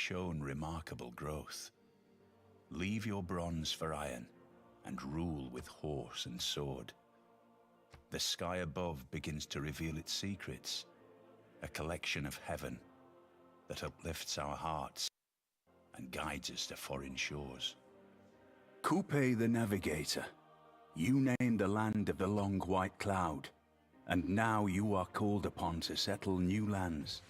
shown remarkable growth. Leave your bronze for iron, and rule with horse and sword. The sky above begins to reveal its secrets, a collection of heaven that uplifts our hearts and guides us to foreign shores. Coupe the Navigator, you named the land of the long white cloud, and now you are called upon to settle new lands.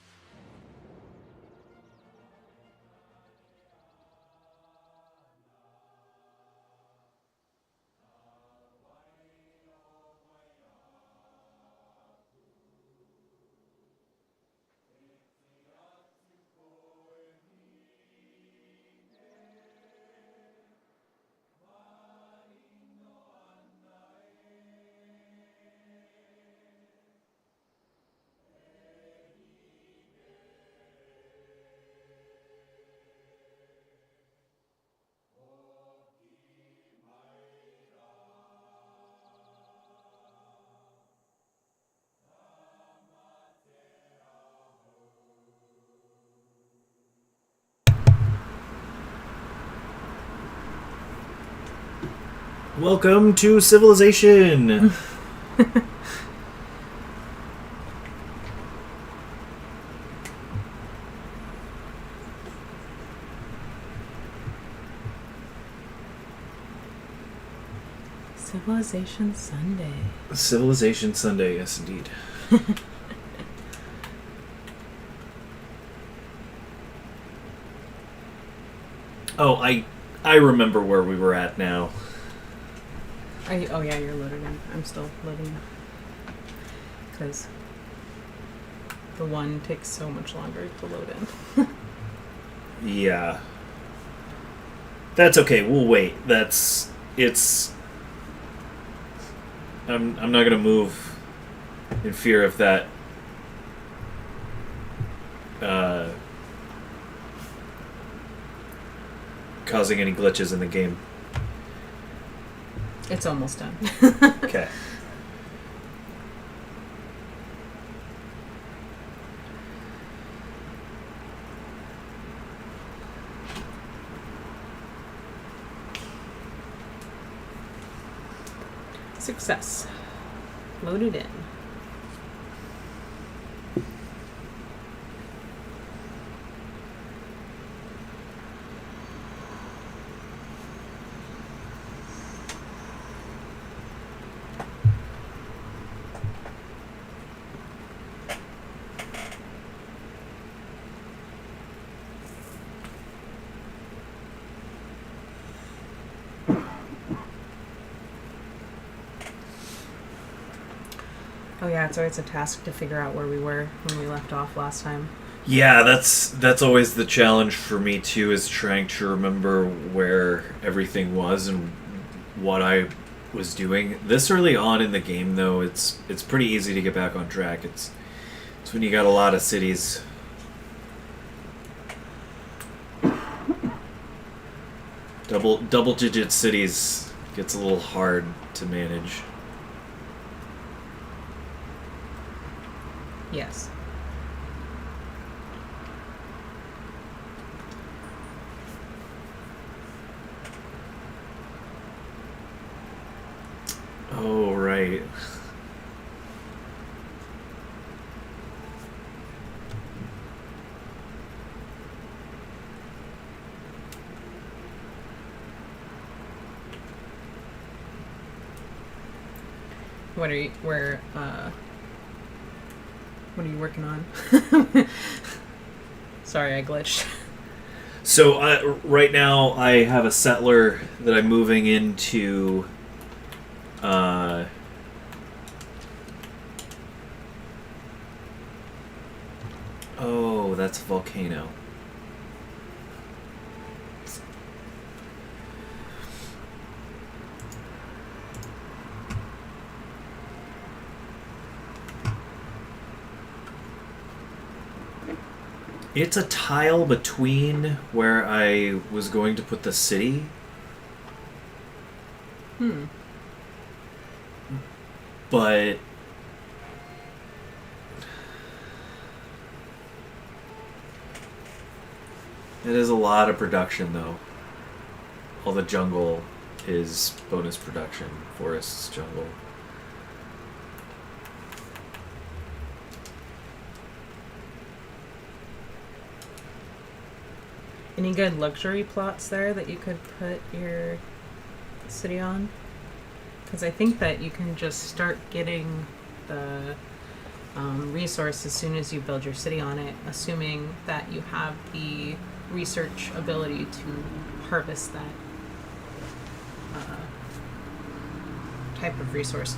Welcome to Civilization! Civilization Sunday. Civilization Sunday, yes indeed. Oh, I remember where we were at now. Oh yeah, you're loaded in. I'm still loading. Because the one takes so much longer to load in. Yeah. That's okay, we'll wait. I'm not gonna move in fear of that causing any glitches in the game. It's almost done. Okay. Success. Loaded in. Oh yeah, it's always a task to figure out where we were when we left off last time. Yeah, that's always the challenge for me too, is trying to remember where everything was and what I was doing. This early on in the game though, it's pretty easy to get back on track. It's when you got a lot of cities. Double digit cities gets a little hard to manage. Yes. Oh, right. What are you working on? Sorry, I glitched. So right now I have a settler that I'm moving into. Oh, that's a volcano. It's a tile between where I was going to put the city. But It is a lot of production, though. All the jungle is bonus production. Forests, jungle. Any good luxury plots there that you could put your city on? Because I think that you can just start getting the resource as soon as you build your city on it, assuming that you have the research ability to harvest that type of resource.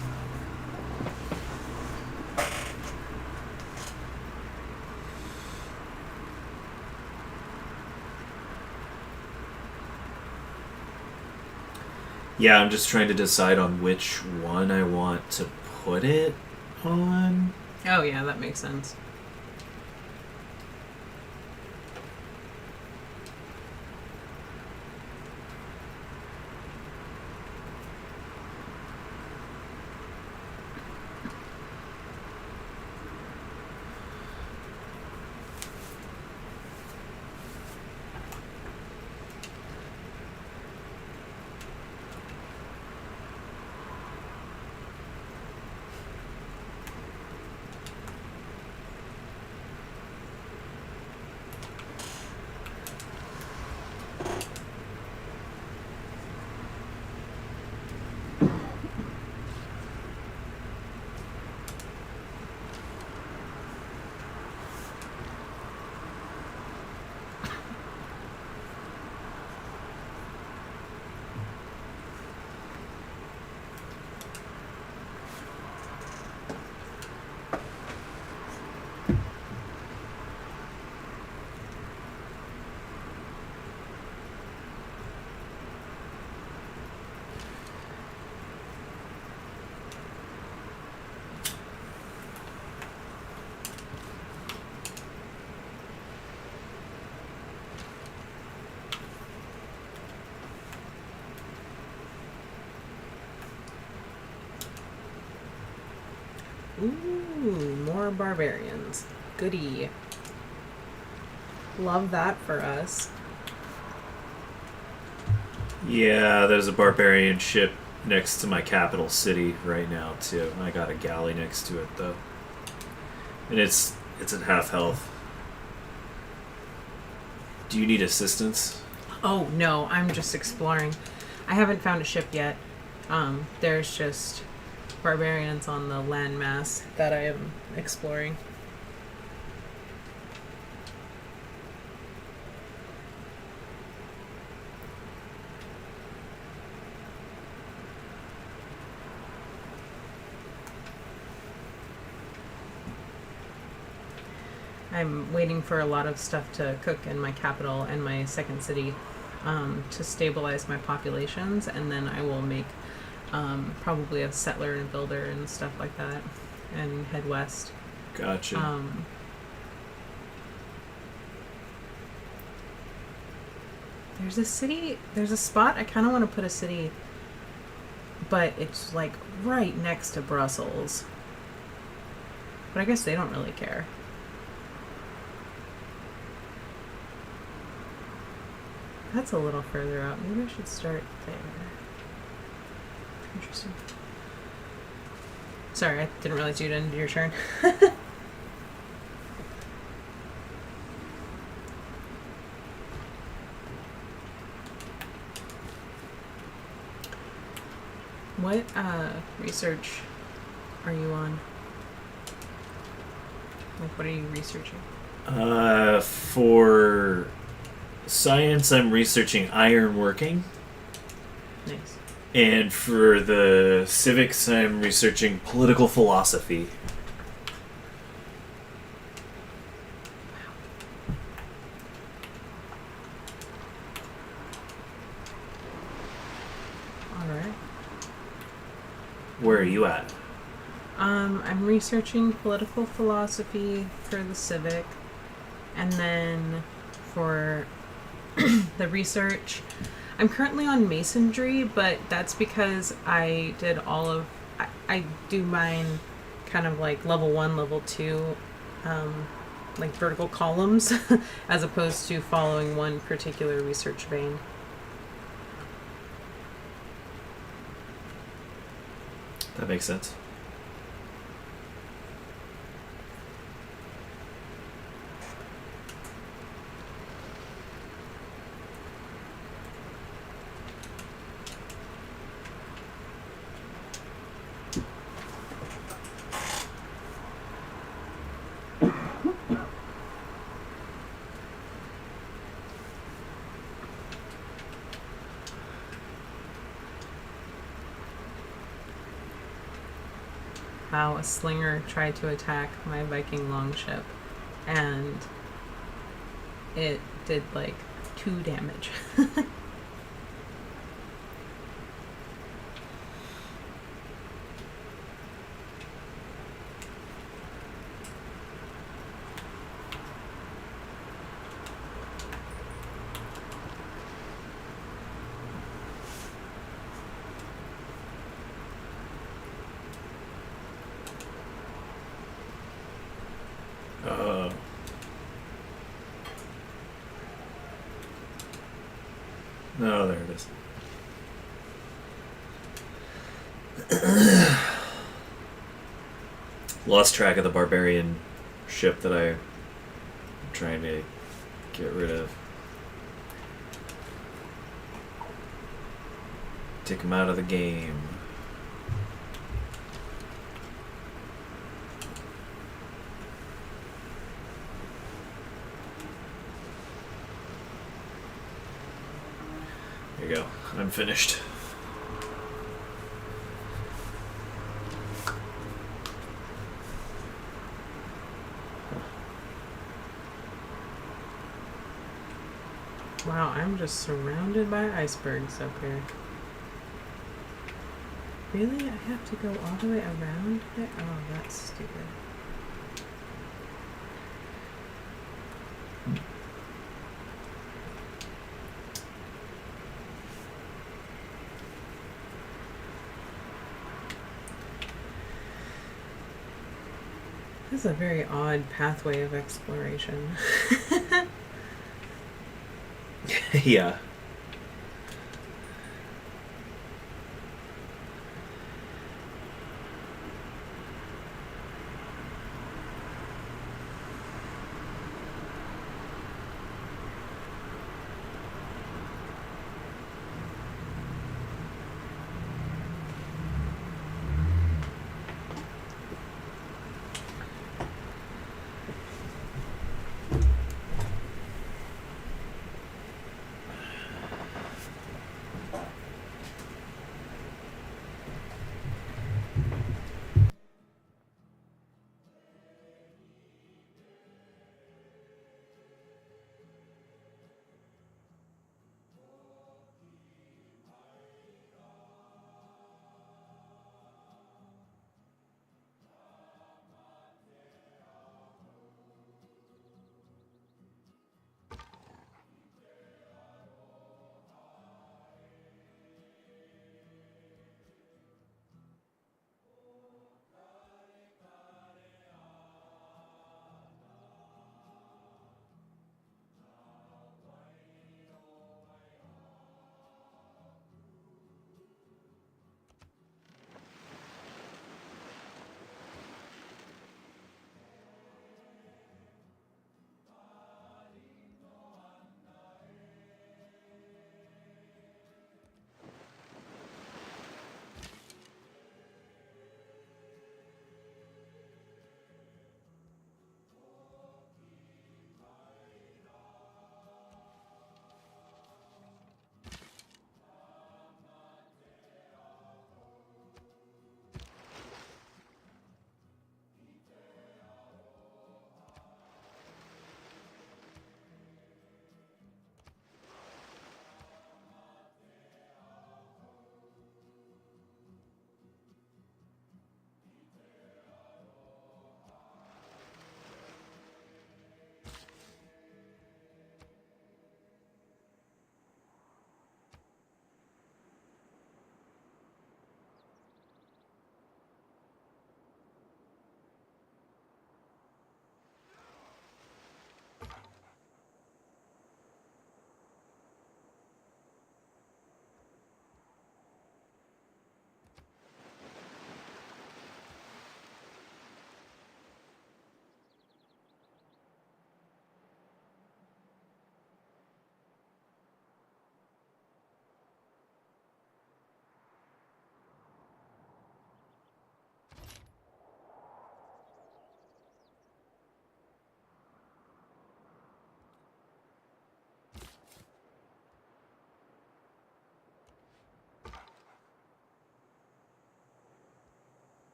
Yeah, I'm just trying to decide on which one I want to put it on. Oh yeah, that makes sense. Ooh, more barbarians. Goody. Love that for us. Yeah, there's a barbarian ship next to my capital city right now too. I got a galley next to it though, and it's at half health. Do you need assistance? Oh no, I'm just exploring. I haven't found a ship yet. There's just barbarians on the landmass that I am exploring. I'm waiting for a lot of stuff to cook in my capital and my second city to stabilize my populations, and then I will make probably a settler and builder and stuff like that and head west. Gotcha. There's a spot I kind of want to put a city, but it's like right next to Brussels. But I guess they don't really care. That's a little further out. Maybe I should start there. Interesting. Sorry, I didn't realize you'd ended your turn. What research are you on? Like, what are you researching? For science, I'm researching ironworking. Nice. And for the civics, I'm researching political philosophy. All right. Where are you at? I'm researching political philosophy for the civic, and then for the research, I'm currently on masonry, but that's because I did I do mine kind of like level 1, level 2 like vertical columns as opposed to following one particular research vein. That makes sense. Wow, a slinger tried to attack my Viking longship, and it did like 2 damage. Oh, there it is. Lost track of the barbarian ship that I'm trying to get rid of. Take him out of the game. There you go. I'm finished. Wow, I'm just surrounded by icebergs up here. Really? I have to go all the way around it? Oh, that's stupid. This is a very odd pathway of exploration. Yeah.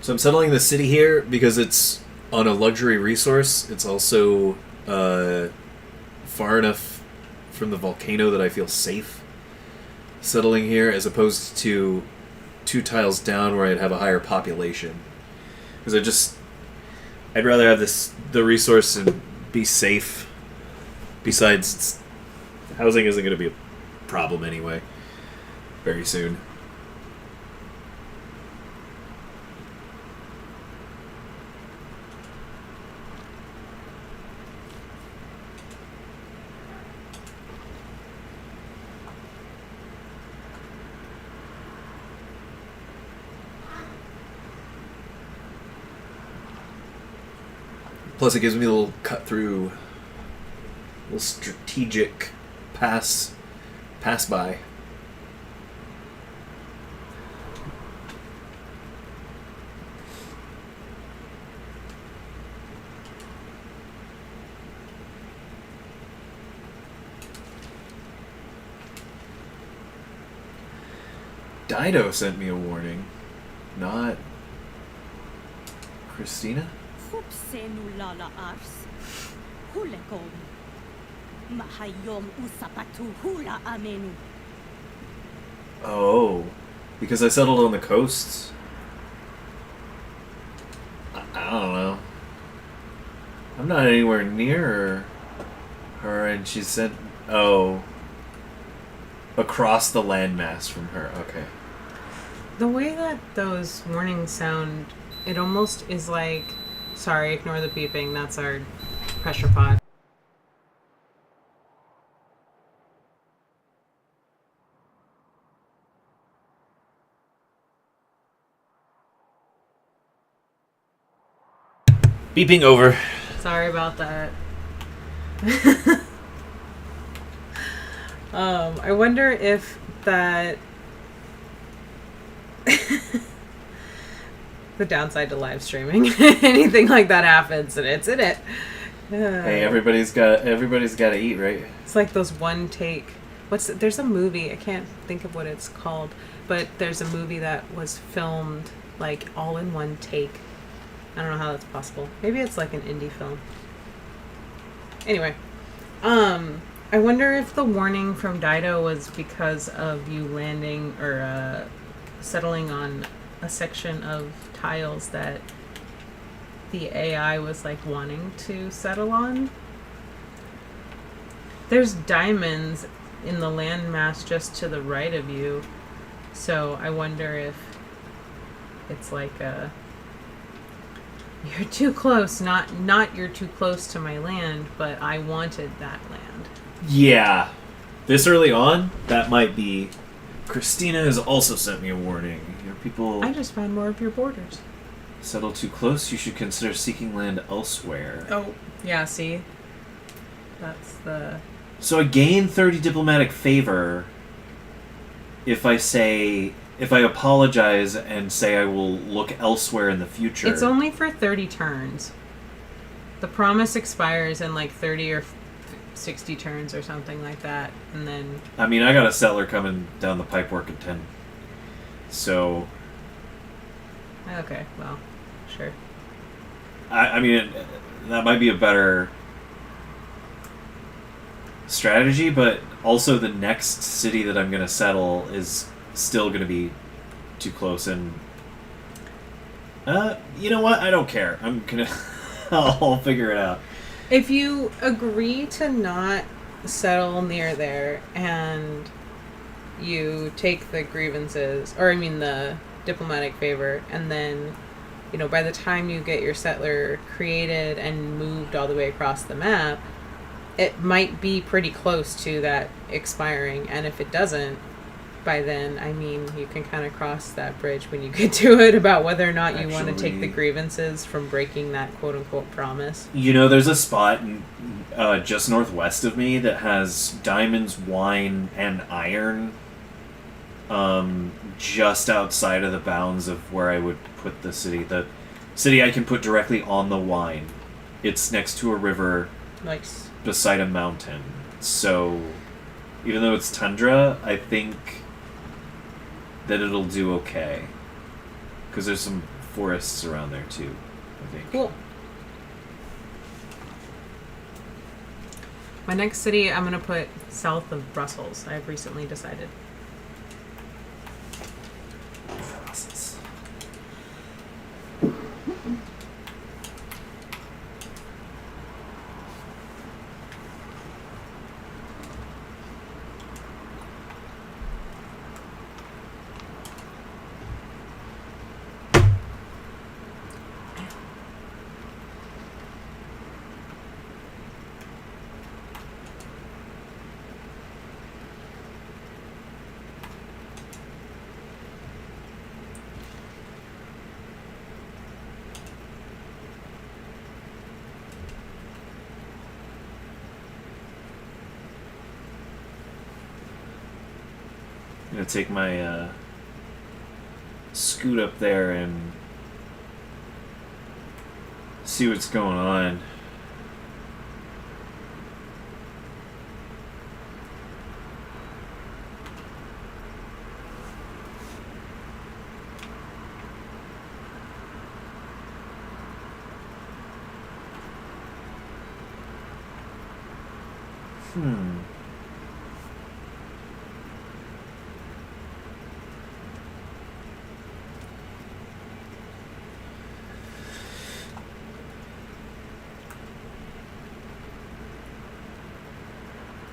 So I'm settling the city here because it's on a luxury resource. It's also far enough from the volcano that I feel safe settling here, as opposed to 2 tiles down where I'd have a higher population. Because I'd rather have the resource and be safe. Besides, housing isn't going to be a problem anyway. Very soon. Plus, it gives me a little cut through, little strategic pass by. Dido sent me a warning, not Christina. Khupsenu lala ars. Hulekom. Mahayom usapatu hula amenu. Oh, because I settled on the coasts. I don't know. I'm not anywhere near her, and she said, "Oh, across the landmass from her." Okay. The way that those warnings sound, it almost is like, sorry, ignore the beeping, that's our pressure pod. Beeping over. Sorry about that. I wonder if that the downside to live streaming, anything like that happens, and it's in it. Hey, everybody's got to eat, right? It's like those one take. There's a movie, I can't think of what it's called, but there's a movie that was filmed like all in one take. I don't know how that's possible. Maybe it's like an indie film. Anyway, I wonder if the warning from Dido was because of you landing or settling on a section of tiles that the AI was like wanting to settle on. There's diamonds in the landmass just to the right of you, so I wonder if it's like you're too close, not you're too close to my land, but I wanted that land. Yeah. This early on, that might be. Christina has also sent me a warning. Your people I just found more of your borders. settle too close, you should consider seeking land elsewhere. Oh, yeah, see? That's the... So I gain 30 diplomatic favor if I apologize and say I will look elsewhere in the future. It's only for 30 turns. The promise expires in like 30 or 60 turns or something like that, and then... I mean, I got a settler coming down the pipework at 10. So... Okay, well, sure. I mean, that might be a better strategy, but also the next city that I'm going to settle is still going to be too close, and you know what? I don't care. I'm going to... I'll figure it out. If you agree to not settle near there and you take the grievances, or I mean the diplomatic favor, and then, you know, by the time you get your settler created and moved all the way across the map, it might be pretty close to that expiring, and if it doesn't, by then, I mean, you can kind of cross that bridge when you get to it about whether or not you want to take the grievances from breaking that quote-unquote promise. You know, there's a spot just northwest of me that has diamonds, wine, and iron just outside of the bounds of where I would put the city. The city I can put directly on the wine. It's next to a river. Nice. Beside a mountain. So, even though it's tundra, I think that it'll do okay. Because there's some forests around there too, I think. Cool. My next city, I'm gonna put south of Brussels. I've recently decided. Brussels. I'm gonna take my scoot up there and see what's going on.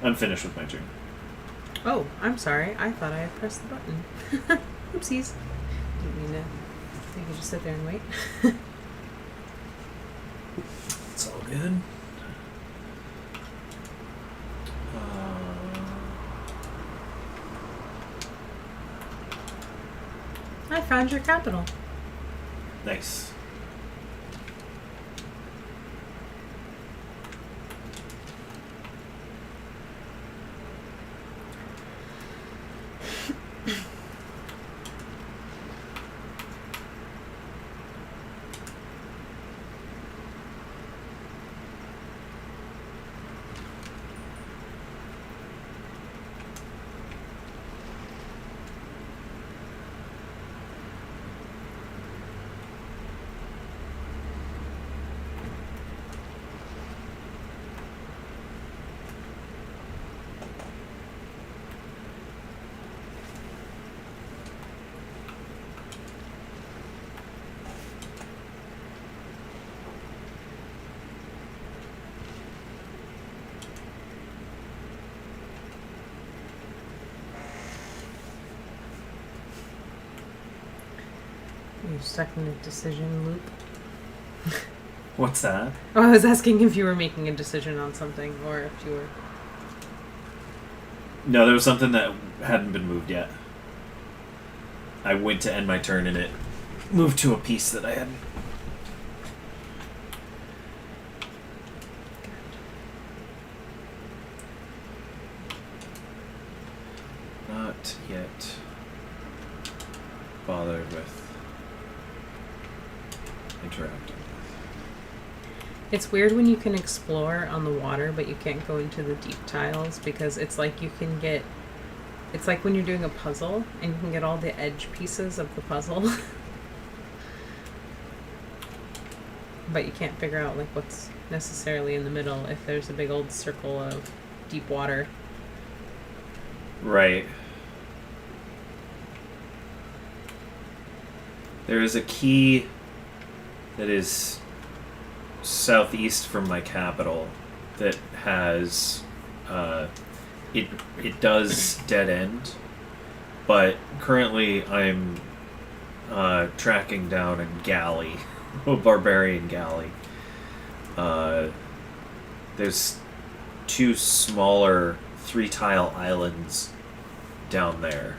I'm finished with my turn. Oh, I'm sorry. I thought I had pressed the button. Oopsies. Didn't mean to. You could just sit there and wait. It's all good. I found your capital. Nice. You're stuck in a decision loop. What's that? Oh, I was asking if you were making a decision on something, or if you were... No, there was something that hadn't been moved yet. I went to end my turn and it moved to a piece that I hadn't. Not yet bothered with interacting. It's weird when you can explore on the water, but you can't go into the deep tiles, because it's like you can get... It's like when you're doing a puzzle, and you can get all the edge pieces of the puzzle. But you can't figure out like what's necessarily in the middle if there's a big old circle of deep water. Right. There is a key that is southeast from my capital that has it does dead end, but currently I'm tracking down a galley, a barbarian galley. There's two smaller 3-tile islands down there.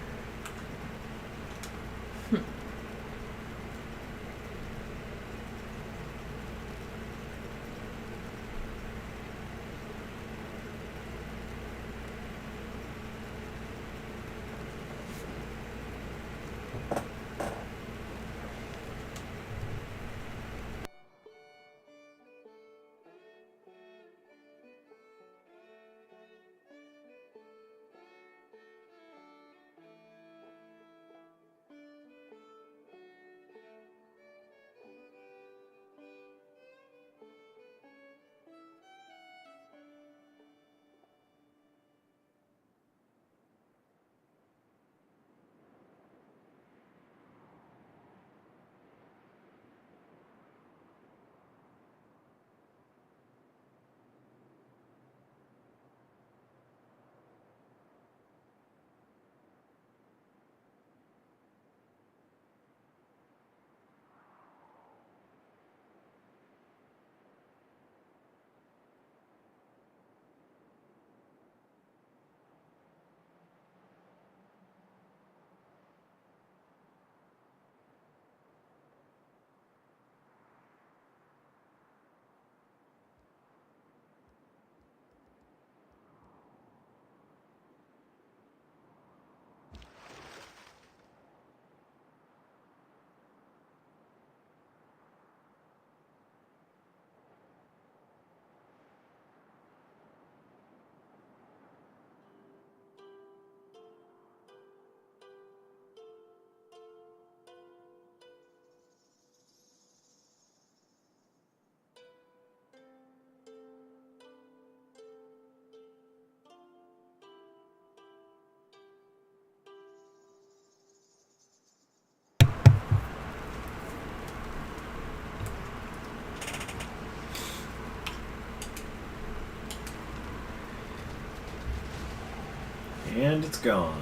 And it's gone.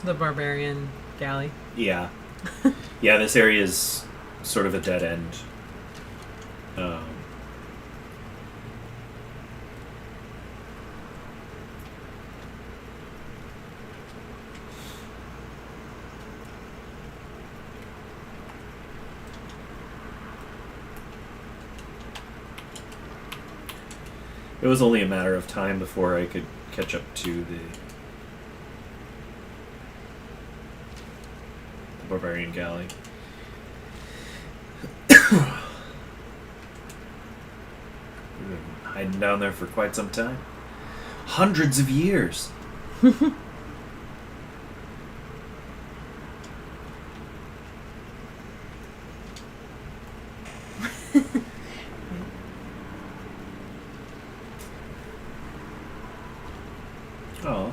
The barbarian galley. Yeah. Yeah, this area is sort of a dead end. It was only a matter of time before I could catch up to the barbarian galley. We've been hiding down there for quite some time. Hundreds of years. Oh.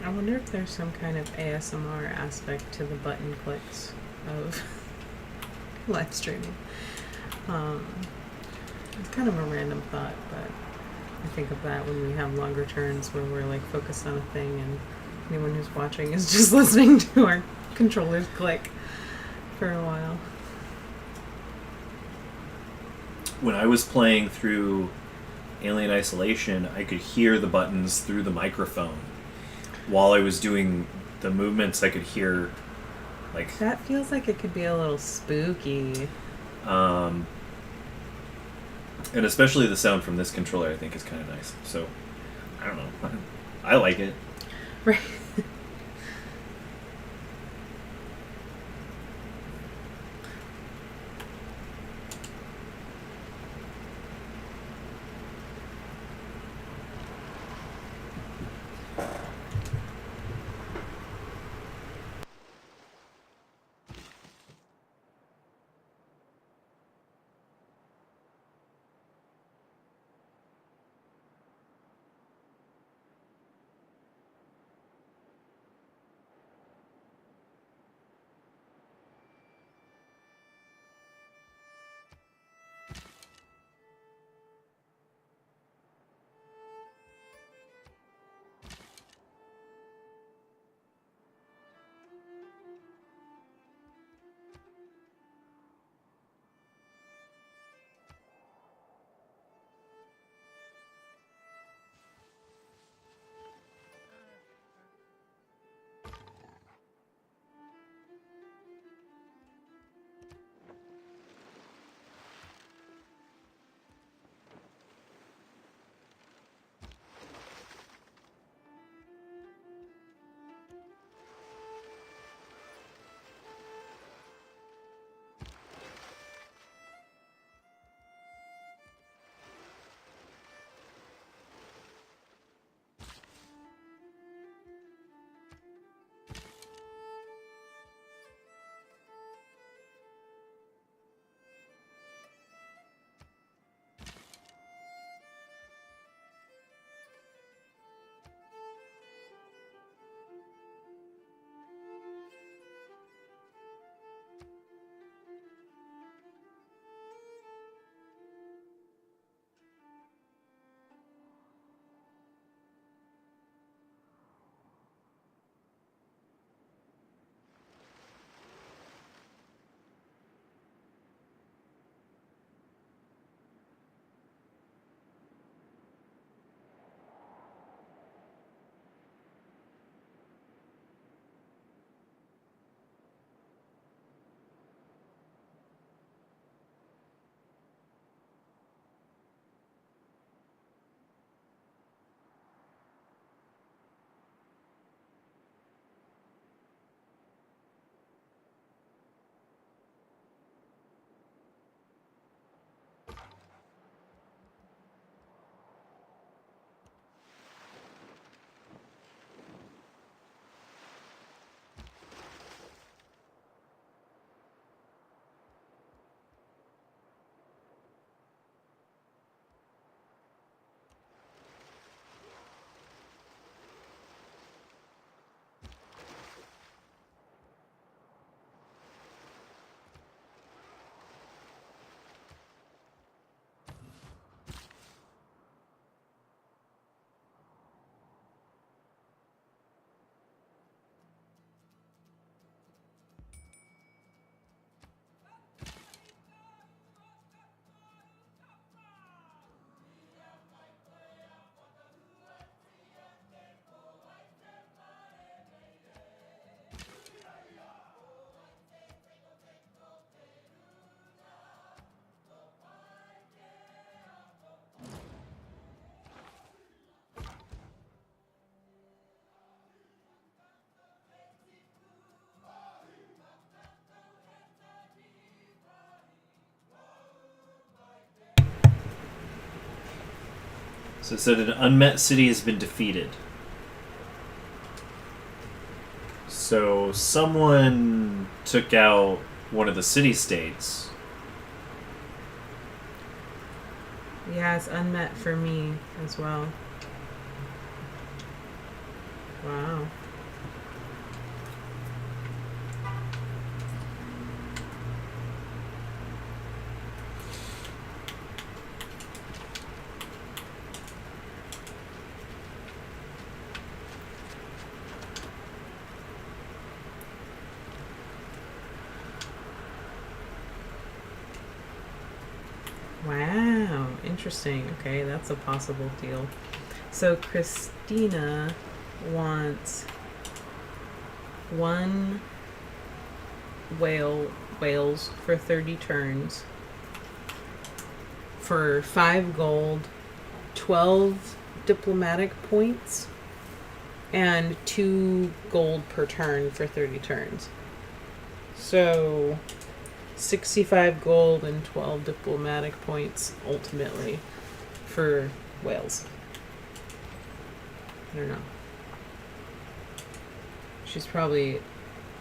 I wonder if there's some kind of ASMR aspect to the button clicks of live streaming. It's kind of a random thought, but I think of that when we have longer turns where we're like focused on a thing and anyone who's watching is just listening to our controllers click for a while. When I was playing through Alien Isolation, I could hear the buttons through the microphone. While I was doing the movements, I could hear, like... That feels like it could be a little spooky. And especially the sound from this controller, I think, is kind of nice. So, I don't know. I like it. Right. So it said an unmet city has been defeated. So someone took out one of the city-states. Yeah, it's unmet for me as well. Wow. Wow, interesting. Okay, that's a possible deal. So Christina wants one whales for 30 turns for 5 gold, 12 diplomatic points, and 2 gold per turn for 30 turns. So 65 gold and 12 diplomatic points ultimately for Wales. I don't know. She's probably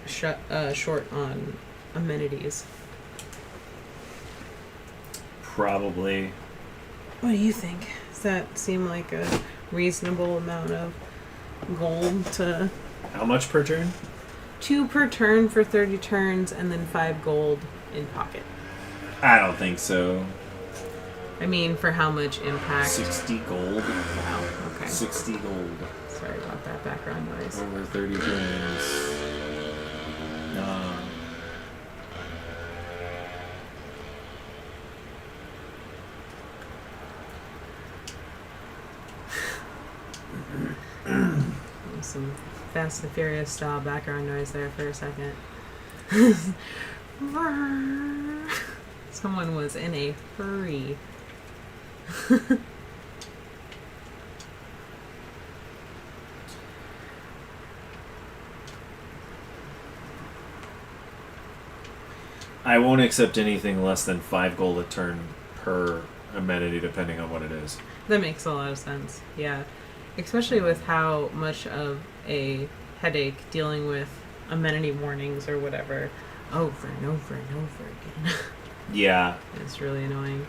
short on amenities. Probably. What do you think? Does that seem like a reasonable amount of gold to... How much per turn? 2 per turn for 30 turns, and then 5 gold in pocket. I don't think so. I mean, for how much impact? 60 gold. Wow, okay. 60 gold. Sorry about that background noise. Over 30 turns. Some Fast and Furious style background noise there for a second. Someone was in a hurry. I won't accept anything less than 5 gold a turn per amenity, depending on what it is. That makes a lot of sense, yeah. Especially with how much of a headache dealing with amenity warnings or whatever over and over and over again. Yeah. It's really annoying.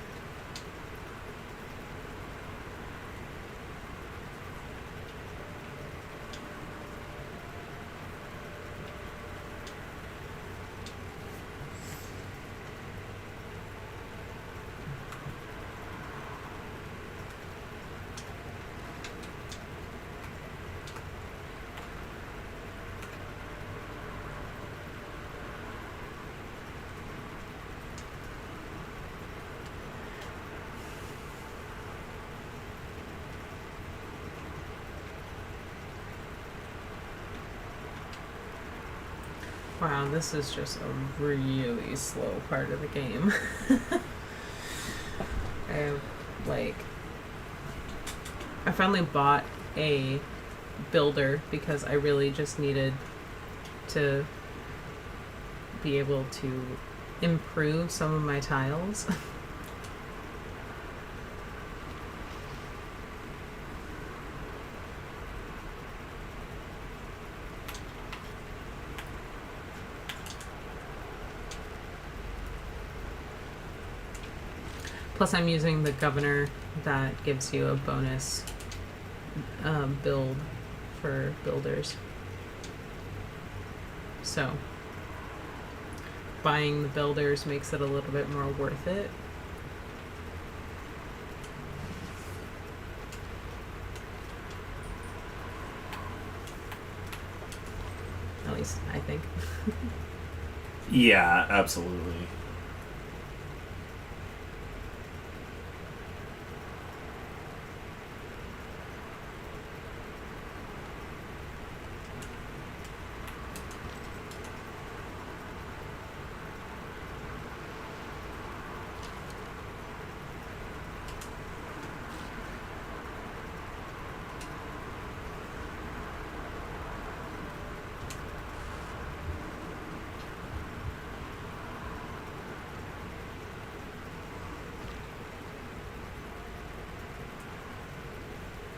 Wow, this is just a really slow part of the game. I finally bought a builder because I really just needed to be able to improve some of my tiles. Plus, I'm using the governor that gives you a bonus build for builders. So, buying the builders makes it a little bit more worth it. At least, I think. Yeah, absolutely.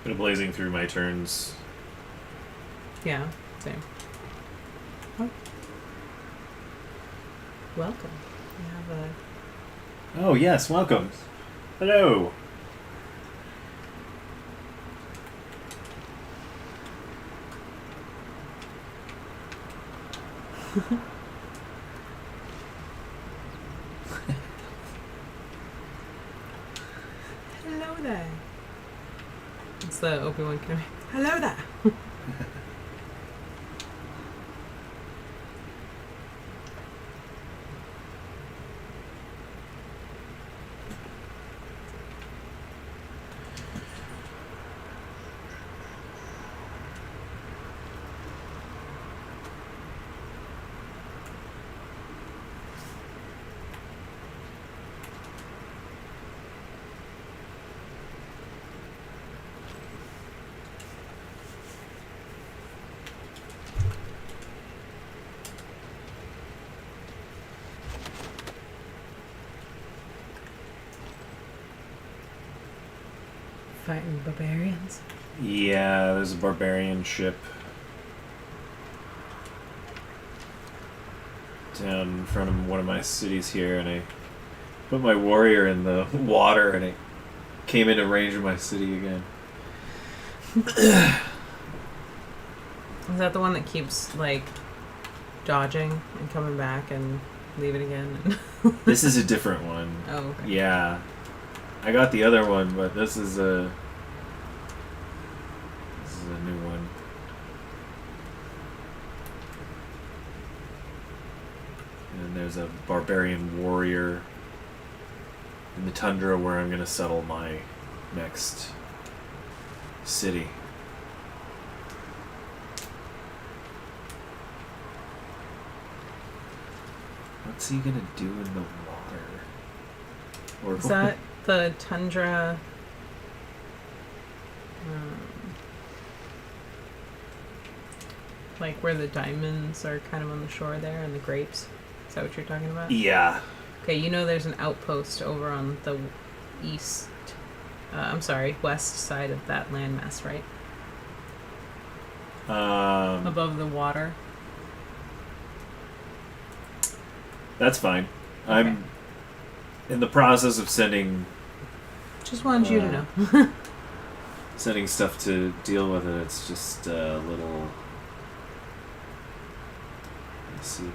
Been blazing through my turns. Yeah, same. Oh. Welcome. We have a Oh yes, welcome. Hello. hello there. It's the Obi-Wan Kenobi. Hello there. Fighting barbarians. Yeah, there's a barbarian ship down in front of one of my cities here, and I put my warrior in the water, and it came into range of my city again. Is that the one that keeps like dodging and coming back and leaving again? This is a different one. Oh, okay. Yeah. I got the other one, but this is a new one. And there's a barbarian warrior in the tundra where I'm gonna settle my next city. What's he gonna do in the water? Or Is that the tundra? Like where the diamonds are kind of on the shore there and the grapes? Is that what you're talking about? Yeah. Okay, you know there's an outpost over on the east, west side of that landmass, right? Above the water. That's fine. Okay. I'm in the process of sending Just wanted you to know. sending stuff to deal with it. It's just a little. Let's see here.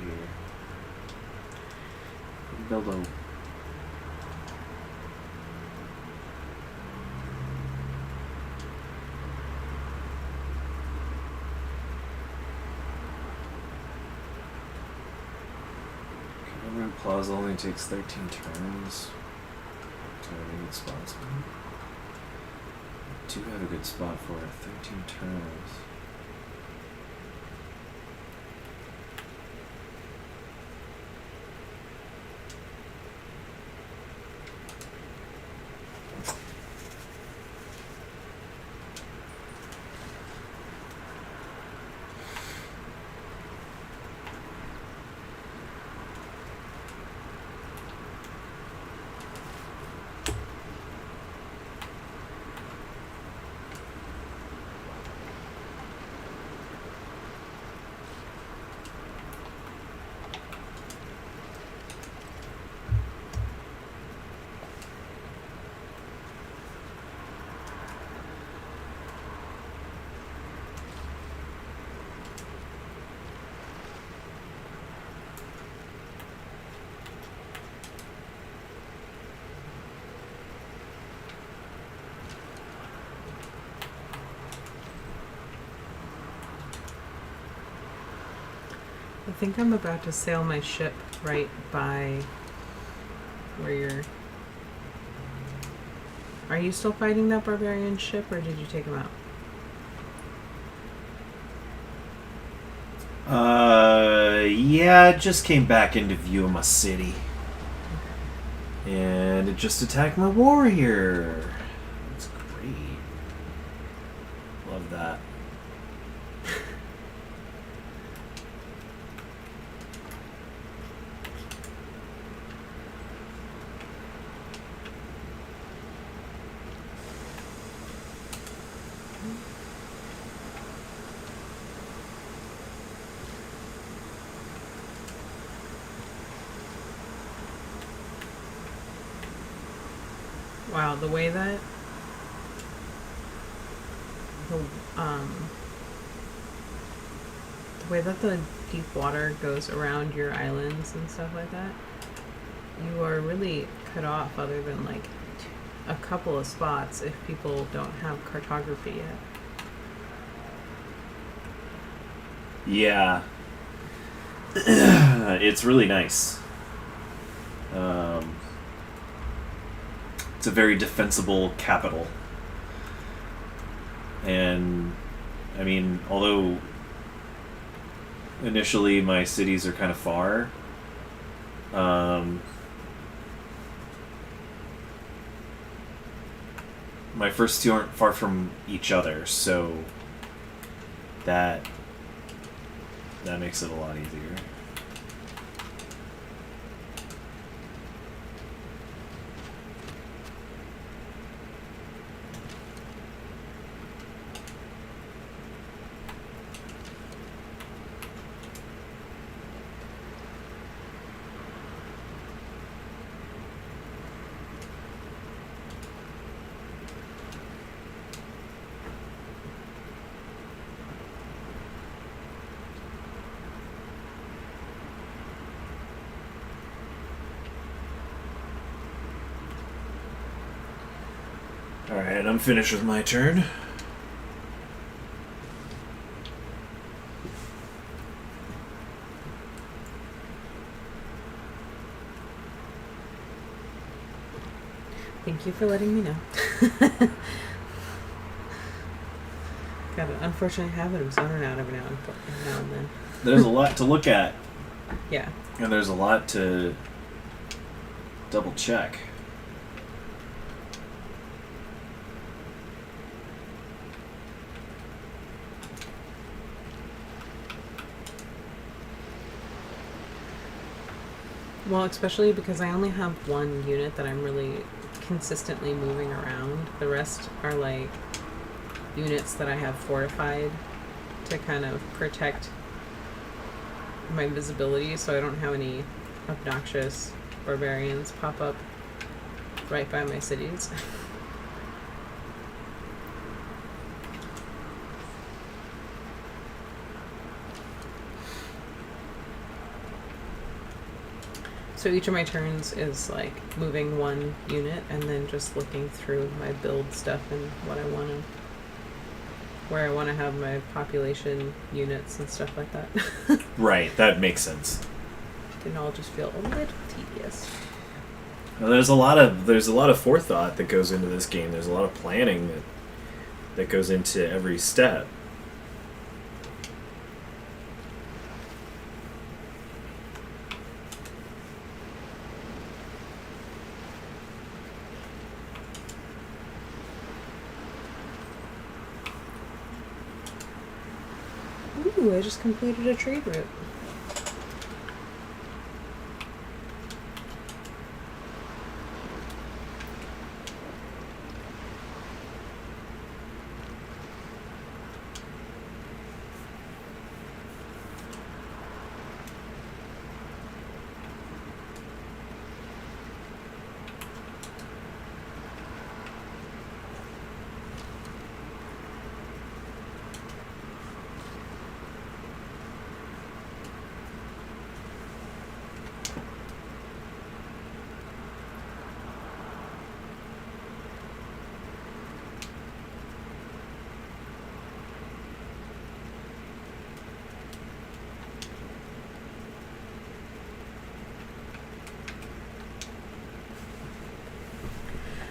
Build a. Cameron Plaza only takes 13 turns. Do I have a good spot? I do have a good spot for it. 13 turns. I think I'm about to sail my ship right by where you're... Are you still fighting that barbarian ship, or did you take him out? Yeah, it just came back into view of my city. And it just attacked my warrior. That's great. Love that. Wow, the way that the um the way that the deep water goes around your islands and stuff like that, you are really cut off other than like a couple of spots if people don't have cartography yet. Yeah. It's really nice. It's a very defensible capital. And, I mean, although initially my cities are kind of far, my first two aren't far from each other, so that makes it a lot easier. Alright, I'm finished with my turn. Thank you for letting me know. Got an unfortunate habit of zoning out every now and then. There's a lot to look at, Yeah. and there's a lot to double check. Well, especially because I only have one unit that I'm really consistently moving around. The rest are like units that I have fortified to kind of protect my visibility so I don't have any obnoxious barbarians pop up right by my cities. So each of my turns is like moving one unit and then just looking through my build stuff and what I want to, where I want to have my population units and stuff like that. Right, that makes sense. Can all just feel a little tedious. Well, there's a lot of forethought that goes into this game. There's a lot of planning that goes into every step. Ooh, I just completed a trade route.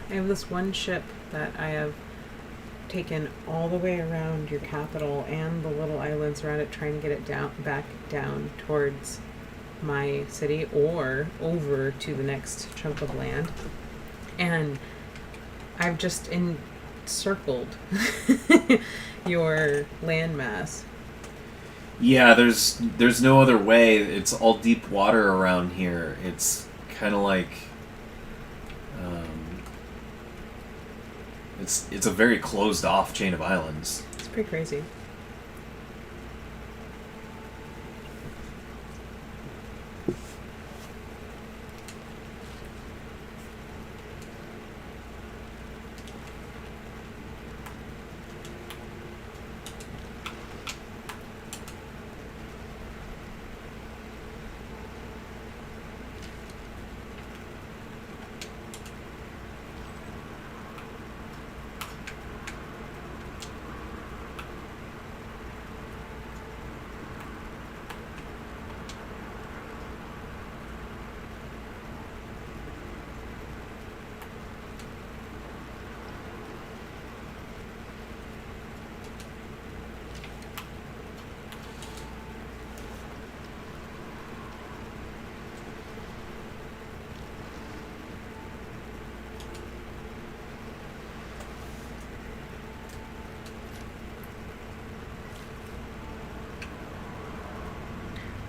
I have this one ship that I have taken all the way around your capital and the little islands around it, trying to get it back down towards my city or over to the next chunk of land. And I've just encircled your landmass. Yeah, there's no other way. It's all deep water around here. It's kind of like it's a very closed off chain of islands. It's pretty crazy.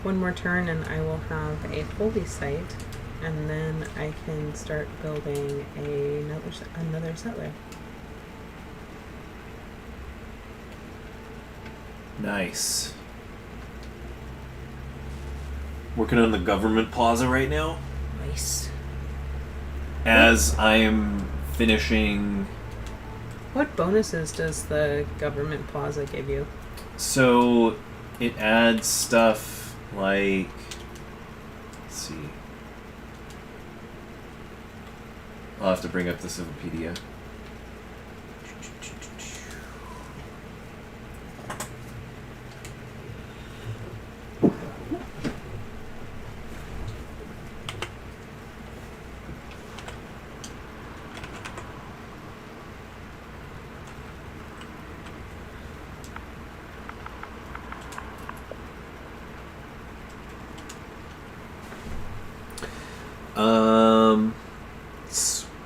one more turn and I will have a holy site, and then I can start building another settler. Nice. Working on the government plaza right now. Nice. As I am finishing. What bonuses does the government plaza give you? So it adds stuff like. Let's see. I'll have to bring up the Civipedia.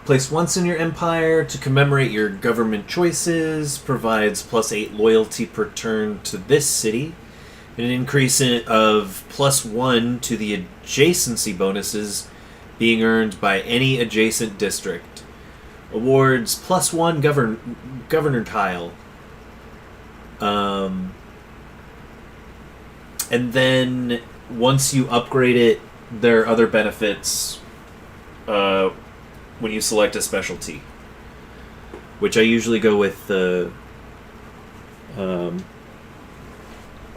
Placed once in your empire to commemorate your government choices, provides +8 loyalty per turn to this city, and an increase of +1 to the adjacency bonuses being earned by any adjacent district. Awards +1 governor tile. And then once you upgrade it, there are other benefits when you select a specialty, which I usually go with the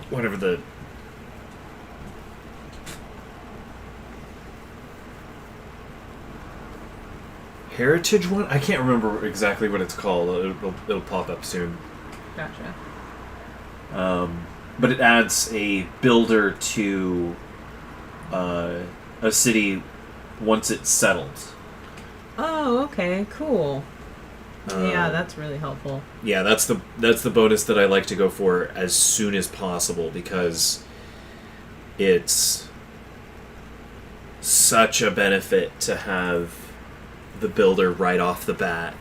whatever the heritage one. I can't remember exactly what it's called. It'll pop up soon. Gotcha. But it adds a builder to a city once it's settled. Oh, okay, cool. Yeah, that's really helpful. Yeah, that's the bonus that I like to go for as soon as possible, because it's such a benefit to have the builder right off the bat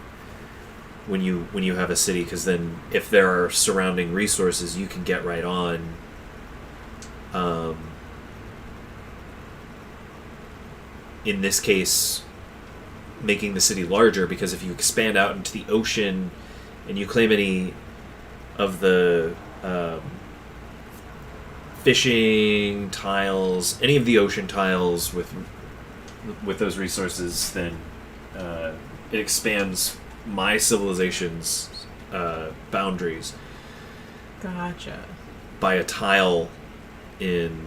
when you have a city, because then if there are surrounding resources, you can get right on. In this case, making the city larger, because if you expand out into the ocean and you claim any of the fishing tiles, any of the ocean tiles with those resources, then it expands my civilization's boundaries Gotcha. by a tile in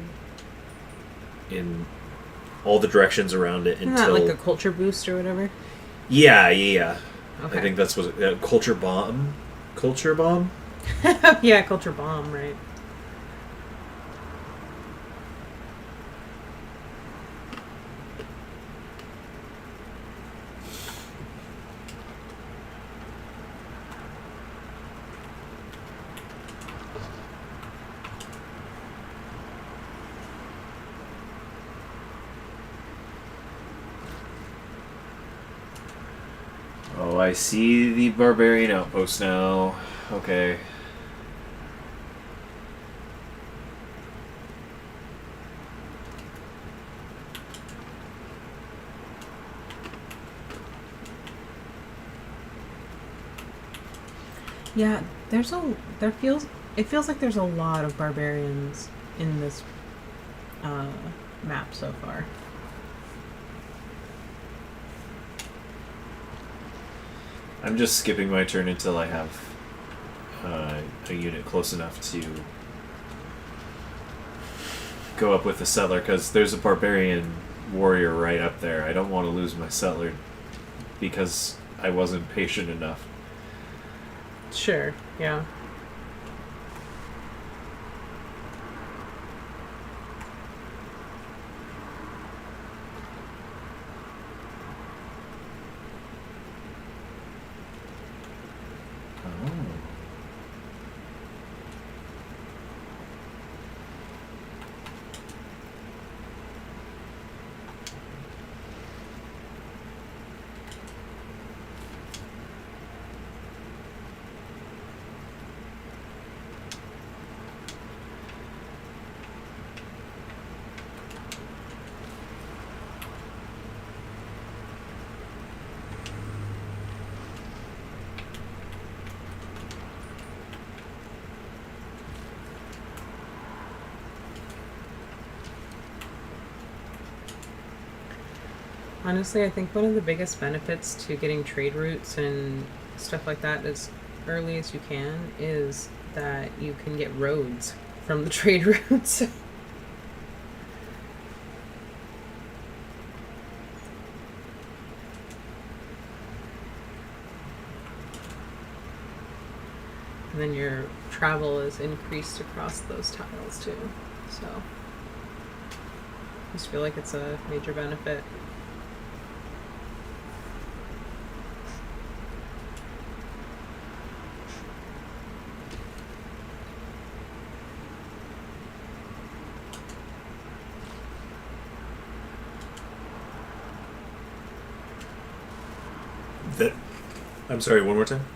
all the directions around it. Isn't until that like a culture boost or whatever? yeah. Okay. I think that's what culture bomb. Yeah, culture bomb, right? Oh, I see the barbarian outpost now. Okay. Yeah, it feels like there's a lot of barbarians in this map so far. I'm just skipping my turn until I have a unit close enough to go up with a settler, because there's a barbarian warrior right up there. I don't want to lose my settler because I wasn't patient enough. Sure, yeah. Honestly, I think one of the biggest benefits to getting trade routes and stuff like that as early as you can is that you can get roads from the trade routes. And then your travel is increased across those tiles too. So I just feel like it's a major benefit. That. I'm sorry. One more time.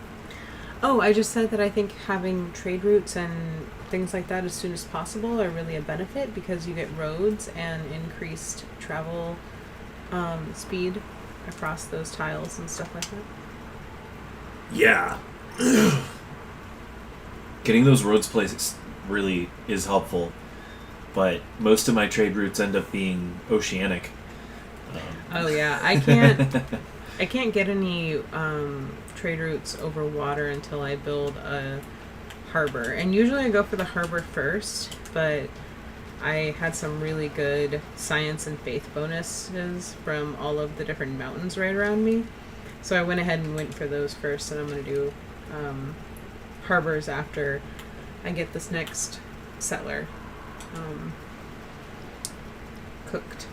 Oh, I just said that I think having trade routes and things like that as soon as possible are really a benefit because you get roads and increased travel speed across those tiles and stuff like that. Yeah. Getting those roads places really is helpful, but most of my trade routes end up being oceanic. Oh yeah, I can't get any trade routes over water until I build a harbor. And usually I go for the harbor first, but I had some really good science and faith bonuses from all of the different mountains right around me. So I went ahead and went for those first, and I'm going to do harbors after I get this next settler cooked.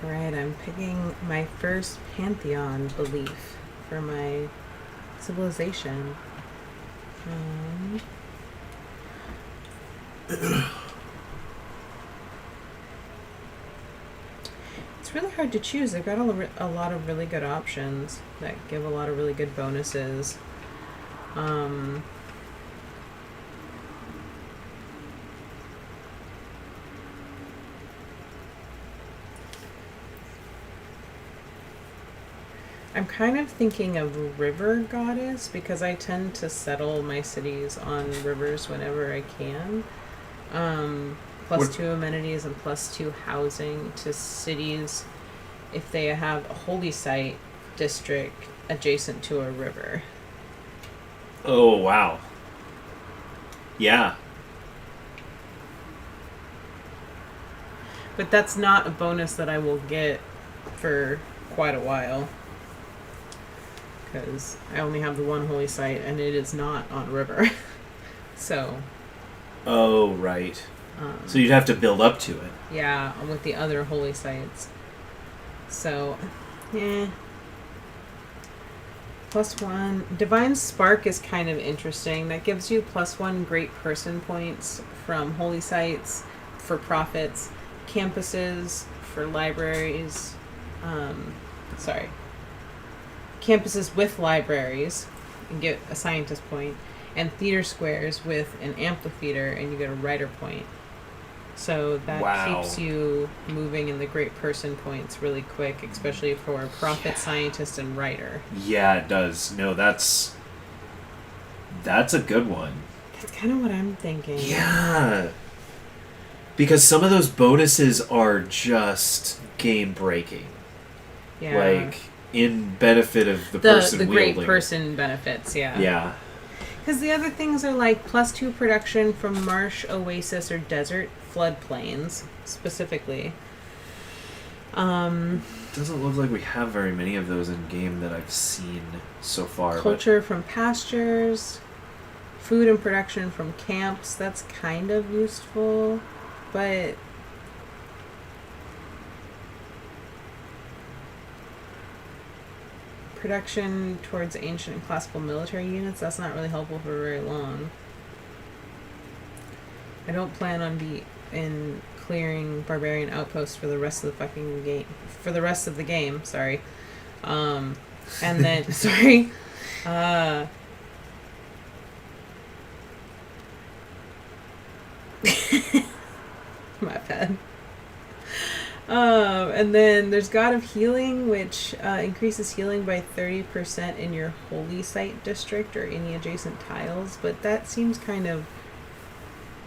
Alright, I'm picking my first pantheon belief for my civilization. It's really hard to choose. They've got a lot of really good options that give a lot of really good bonuses. I'm kind of thinking of river goddess because I tend to settle my cities on rivers whenever I can. Plus What- 2 amenities and plus 2 housing to cities if they have a holy site district adjacent to a river. Oh, wow. Yeah. But that's not a bonus that I will get for quite a while. Because I only have the one holy site and it is not on a river. So, Oh, right. So you'd have to build up to it. yeah, with the other holy sites. So, yeah. +1. Divine Spark is kind of interesting. That gives you +1 great person points from holy sites for profits, campuses for libraries. Campuses with libraries and get a scientist point, and theater squares with an amphitheater and you get a writer point. So that Wow. keeps you moving in the great person points really quick, especially for prophet, scientist, and writer. Yeah, it does. No, that's a good one. That's kind of what I'm thinking. Yeah. Because some of those bonuses are just game breaking. Yeah. Like in benefit of the the person great wielding. person benefits, yeah. Yeah. Because the other things are like +2 production from marsh, oasis, or desert floodplains, specifically. Doesn't look like we have very many of those in game that I've seen so far. Culture from pastures, food and production from camps. That's kind of useful, but production towards ancient and classical military units, that's not really helpful for very long. I don't plan on clearing barbarian outposts for the rest of the fucking game. For the rest of the game, sorry. And then sorry. My bad. And then there's God of Healing, which increases healing by 30% in your holy site district or any adjacent tiles, but that seems kind of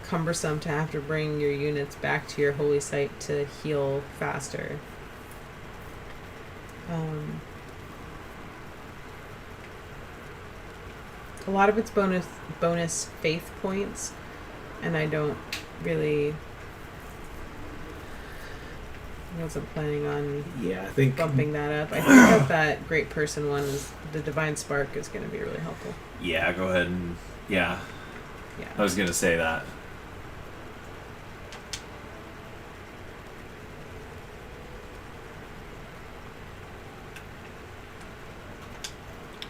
cumbersome to have to bring your units back to your holy site to heal faster. A lot of it's bonus faith points, and I don't really wasn't planning on Yeah, I think. bumping that up. I think that great person one is the Divine Spark is going to be really helpful. Yeah, go ahead and. Yeah, I Yeah. was gonna say that.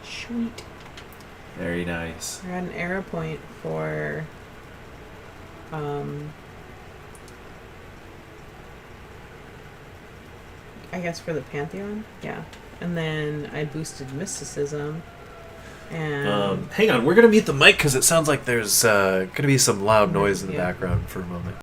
Sweet. Very nice. I got an arrow point for I guess for the Pantheon. Yeah. And then I boosted mysticism. And Hang on, we're gonna mute the mic because it sounds like there's gonna be some loud noise in the Yeah. background for a moment.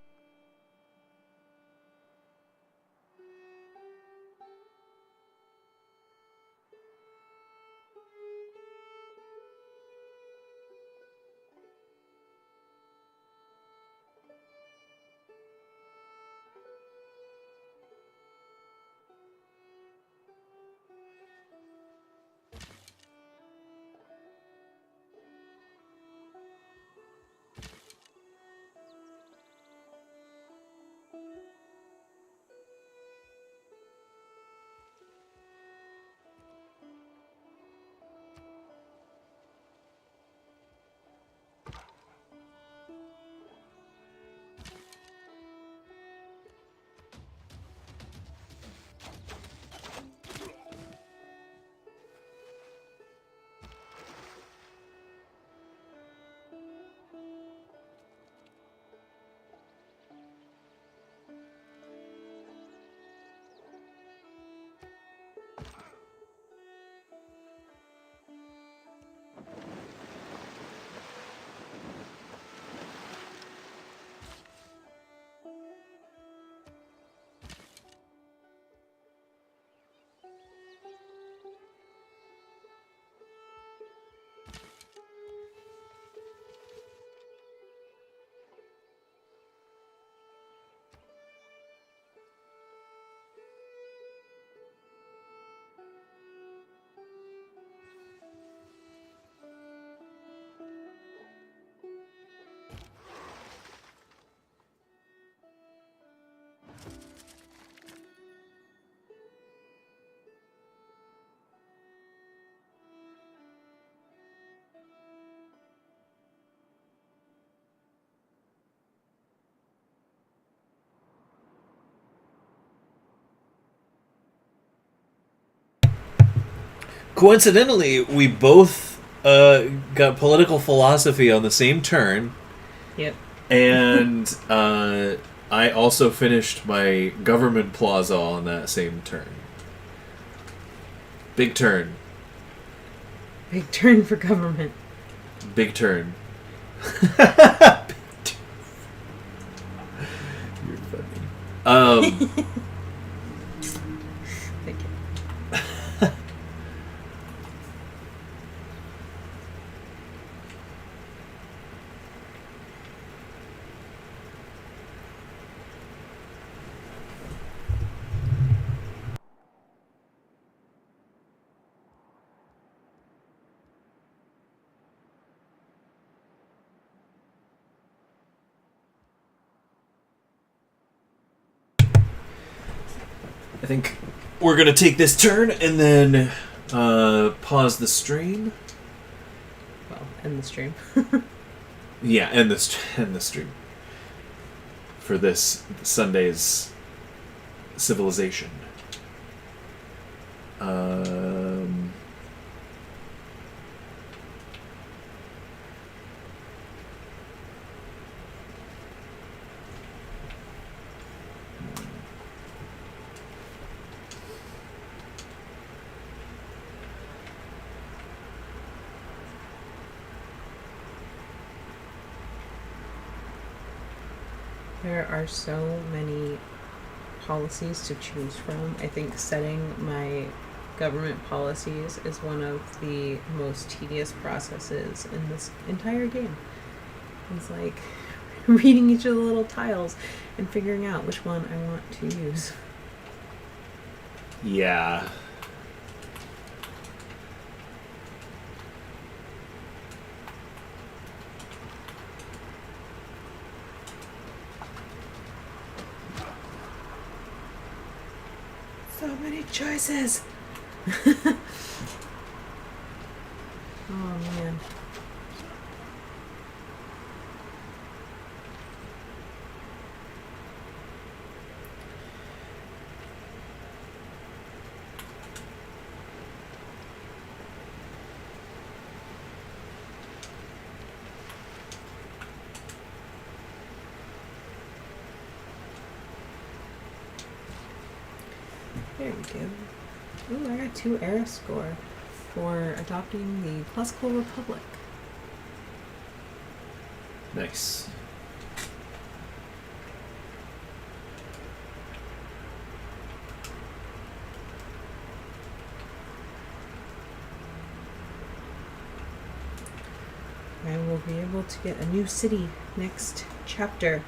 Coincidentally, we both got political philosophy on the same turn, Yep. and I also finished my government plaza on that same turn. Big turn. Big turn for government. Big turn. You're funny. Thank you. I think we're gonna take this turn and then pause the stream. Well, end the stream. Yeah, end the stream for this Sunday's civilization. There are so many policies to choose from. I think setting my government policies is one of the most tedious processes in this entire game. It's like reading each of the little tiles and figuring out which one I want to use. Yeah. So many choices. Oh man. There we go. Ooh, I got 2 era score for adopting the classical republic. Nice. I will be able to get a new city next chapter.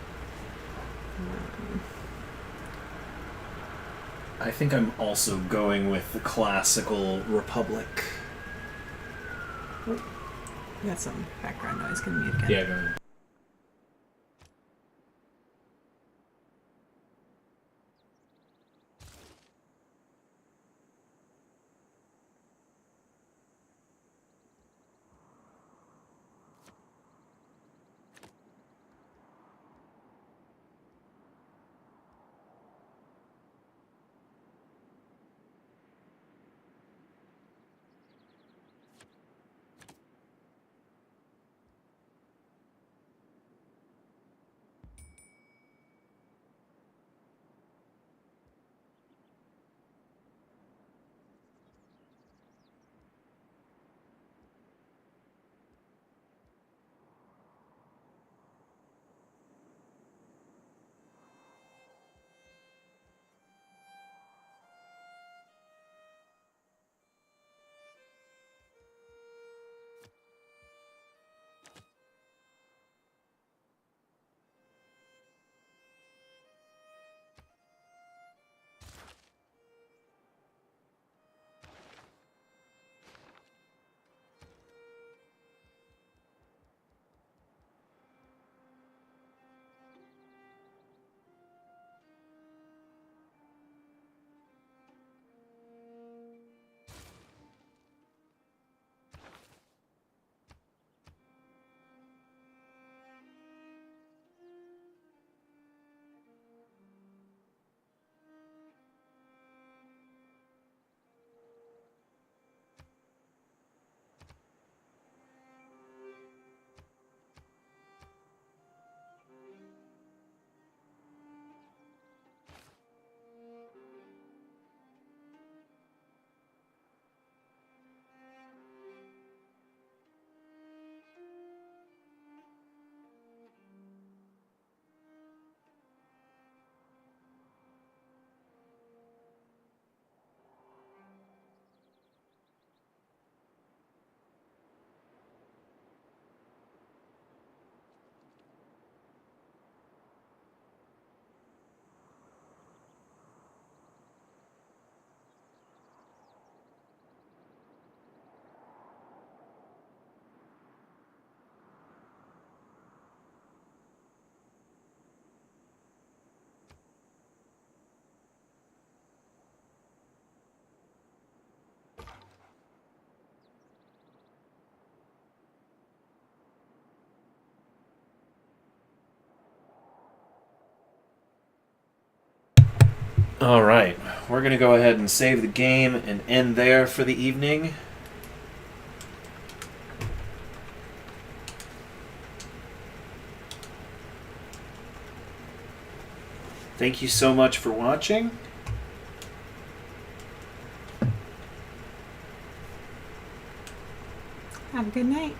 I think I'm also going with the classical republic. We got some background noise. Gonna mute again. Yeah, go ahead. All right, we're going to go ahead and save the game and end there for the evening. Thank you so much for watching. Have a good night.